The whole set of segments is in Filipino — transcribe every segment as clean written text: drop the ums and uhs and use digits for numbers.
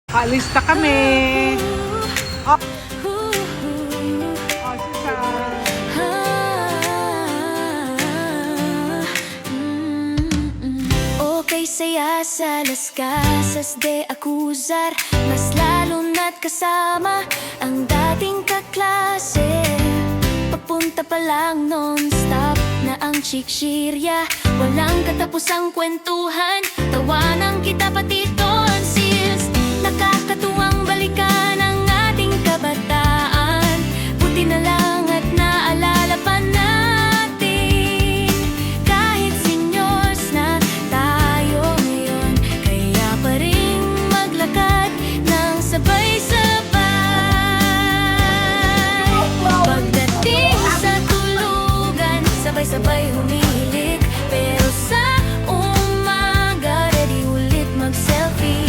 Alis na kami. Oh. Oh, Okay saya sa las casas de acusar, mas lalo na't kasama ang dating kaklase. Papunta pa lang non-stop na ang chiksirya, walang katapusang kwentuhan, tawanan kita pati tonsils. Nakakatuwang balikan ang ating kabataan, buti na lang at naalala pa natin. Kahit senyors na tayo ngayon, kaya pa rin maglakad ng sabay-sabay. Pagdating sa tulugan, sabay-sabay humihilik, pero sa umaga ready ulit mag-selfie.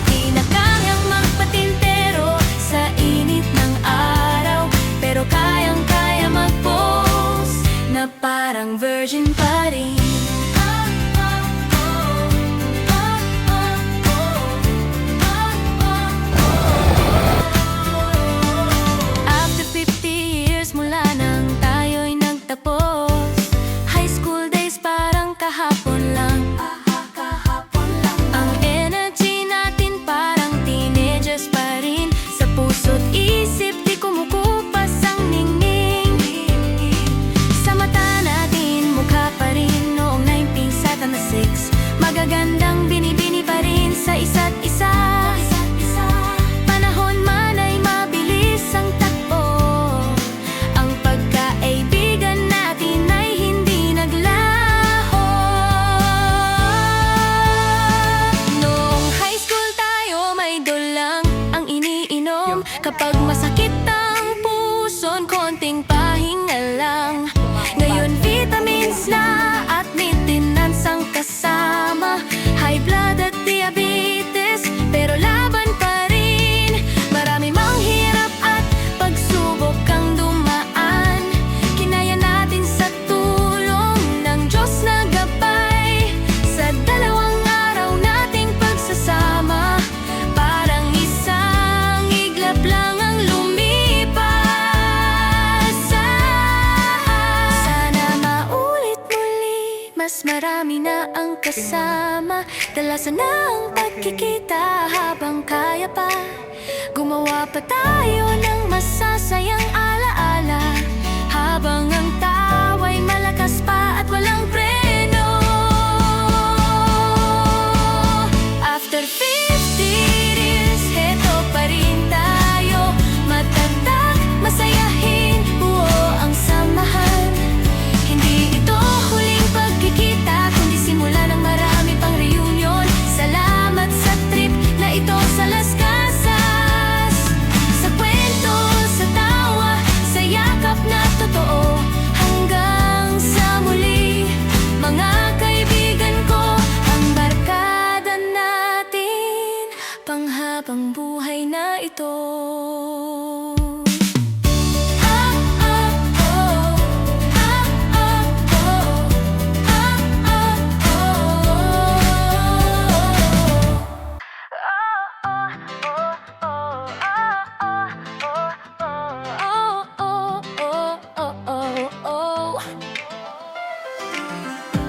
Di na kayang magpatintero sa init ng araw, pero kayang-kaya mag-pose na parang virgin pa rin. After 50 years mula nang tayo'y nagtapos, high school days parang kahapon lang. Ang energy natin parang teenagers pa rin, sa puso't isip di kumukupas ang ningning. Sa mata natin mukha pa rin noong 1976, magagandang binibini pa rin sa isa't isa. Panahon man ay mabilis ang takbo, ang pagkaibigan natin ay hindi naglaho. Noong high school tayo may dulang ang iniinom, kapag masakit ang puson konting pahinga lang. Ngayon vitamins na at maintenance ang kasama, high blood at diabetes, pero laban pa rin. Marami mang hirap at pagsubok ang dumaan, kinaya natin sa tulong ng Diyos na gabay. Sa dalawang araw nating pagsasama, parang isang iglap lang ang lumipas. Sana maulit muli, mas marami na ang kasama, dalasan na ang pagkikita habang kaya pa. Gumawa pa tayo ng masasayang alaala, habang ang tawa'y malakas pa at walang preno. After 50 years, heto pa rin tayo, matatag, masayahin, buo ang samahan. Hindi ito huling pagkikita, kundi simula ng marami pang reunion. Salamat sa trip na ito sa Las Casas, sa kwento, sa tawa, sa yakap na totoo. Hanggang sa muli, mga kaibigan ko, ang barkada natin, panghabang buhay na ito.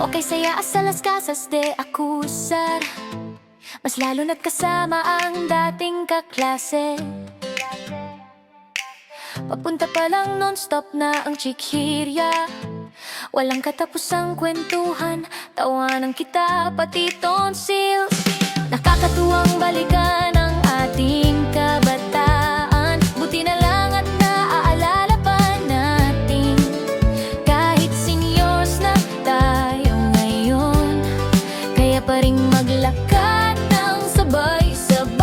Okay saya sa Las Casas de acusar, mas lalo na't kasama ang dating kaklase. Papunta pa lang non-stop na ang chikhirya, walang katapusang kwentuhan, tawanan kita pati tonsils. Nakakatuwang balikan ang ating kabataan, buti na lang at naaalala pa natin. Kahit senyors na tayo ngayon, kaya pa rin maglakad ng sabay-sabay.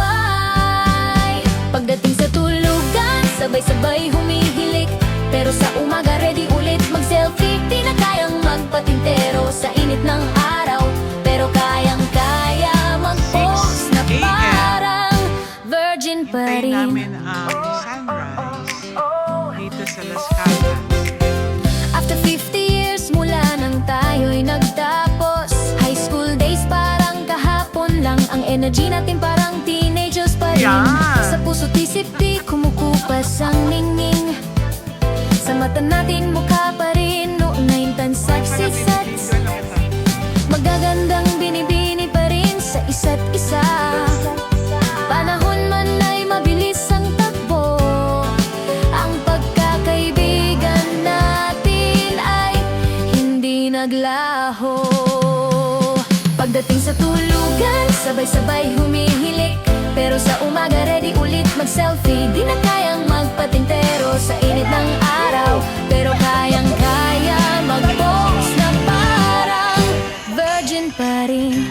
Pagdating sa tulugan, sabay-sabay humihilik, pero sa umaga ready ulit mag-selfie. Di na kayang magpatintero sa init ng araw, pero kayang-kaya mag-post na parang virgin pa Hintayin rin. namin ang sunrise dito sa Las Casas. After 50 years mula nang tayo'y nagtapos, high school days parang kahapon lang. Ang energy natin parang teenagers pa yan? Sa puso't isip di kumukupas ang ningning. Sa mata natin mukha pa rin noon na yung tansat-sisat. Magagandang binibini pa rin sa isa't isa. Panahon man ay mabilis ang takbo. Ang pagkakaibigan natin ay hindi naglaho. Pagdating sa tulugan, sabay-sabay humihilik. Pero sa umaga ready ulit mag-selfie. Di na kayang magpatintero sa init ng araw, pero kayang-kaya mag-post na parang virgin pa rin.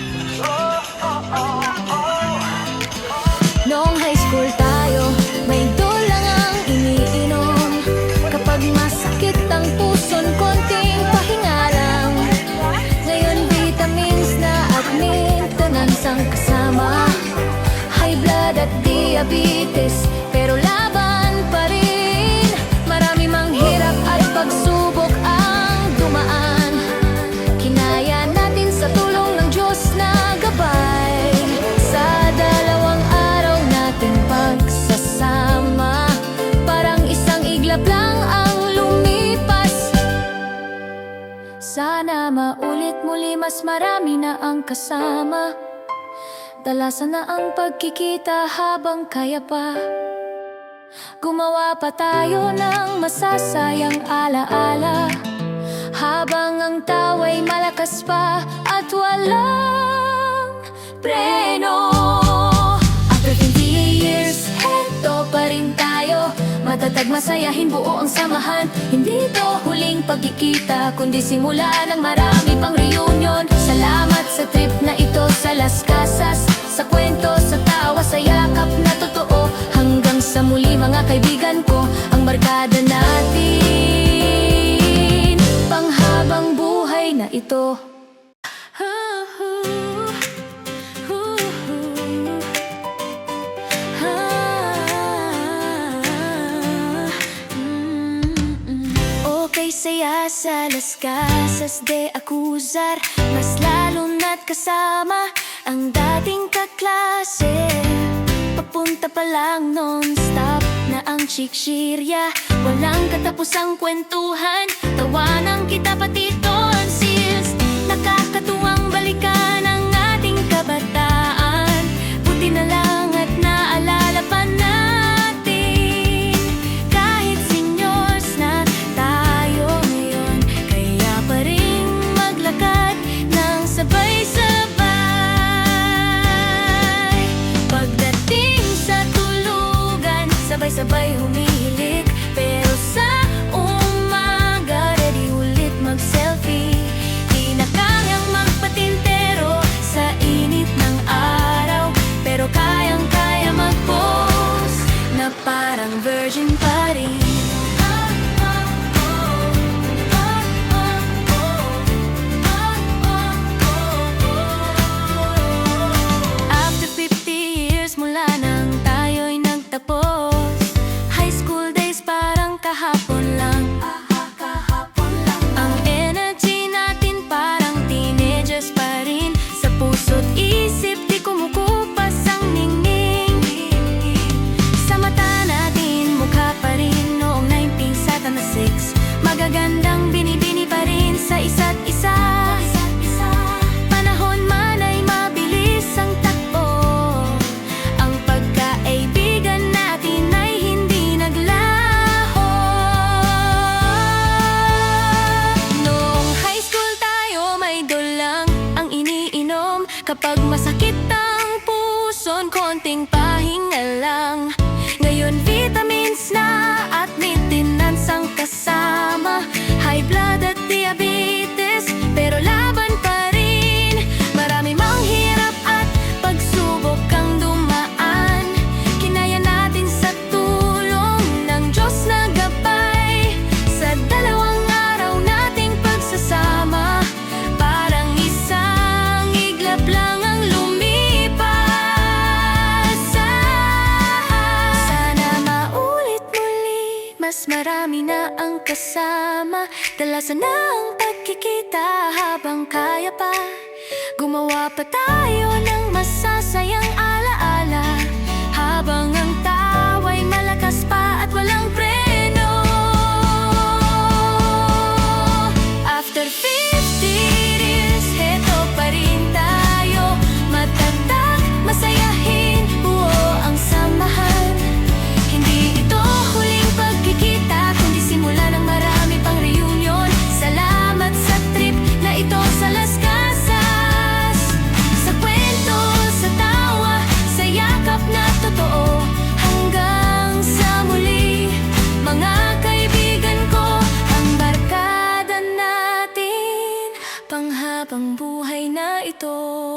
Noong high school tayo, may dulang ang iniinom. Kapag masakit ang puson, konting pahinga lang. Ngayon vitamins na at maintenance ang kasama. High blood at diabetes, pero laban pa rin. Marami mang hirap at pagsubok ang dumaan. Kinaya natin sa tulong ng Diyos na gabay. Sa dalawang araw nating pagsasama, parang isang iglap lang ang lumipas. Sana maulit muli, mas marami na ang kasama. Dalasan na ang pagkikita habang kaya pa. Gumawa pa tayo ng masasayang alaala, habang ang tawa'y malakas pa at walang preno. After 20 years, heto pa rin tayo. Matatag, masayahin, buo ang samahan. Hindi ito huling pagkikita, kundi simula ng marami pang reunion. Salamat sa trip na ito sa Las Casas, sa kwento, sa tawa, sa yakap na totoo. Hanggang sa muli mga kaibigan ko, ang barkada natin, panghabang buhay na ito. Okay, saya sa Las Casas de Acuzar, mas lalo na't kasama ang dating kaklase. Papunta pa lang non-stop na ang chiksirya, walang katapusang kwentuhan. Tawanan kita pati tonsils, nakakatuwang balikan ang ating kabataan. Buti na lang at naalala pa natin, kahit seniors na tayo ngayon, kaya pa rin maglakad ng sabay-sabay. Pagdating sa tulugan, sabay-sabay humihilik. Pero sa umaga, ready ulit mag-selfie. Di na kayang magpatintero sa init ng araw, pero kayang-kaya mag-post na parang virgin pa rin. After 50 years mula nang tayo'y nagtapos, high school days parang kahapon lang. Ang energy natin parang teenagers pa rin. Sa puso't isip di kumukupas ang ningning. Sa mata natin mukha pa rin noong 1976. Magagandang binibini pa rin sa isa't isa. Panahon man ay mabilis ang takbo. Ang pagkaibigan natin ay hindi naglaho. Noong high school tayo, may dulang ang iniinom. Kapag masakit ang puson, konting pahinga lang. Ngayon vitamins na at maintenance ang kasama. High blood at diabetes, pero laban pa rin. Marami mang hirap at pagsubok ang dumaan. Kinaya natin sa tulong ng Diyos na gabay. Sa dalawang araw nating pagsasama, parang isang iglap lang ang lumipas. Sana maulit muli, mas marami na ang kasama. Dalasan na ang pagkikita habang kaya pa. Gumawa pa tayo ng masasayang alaala, habang ito.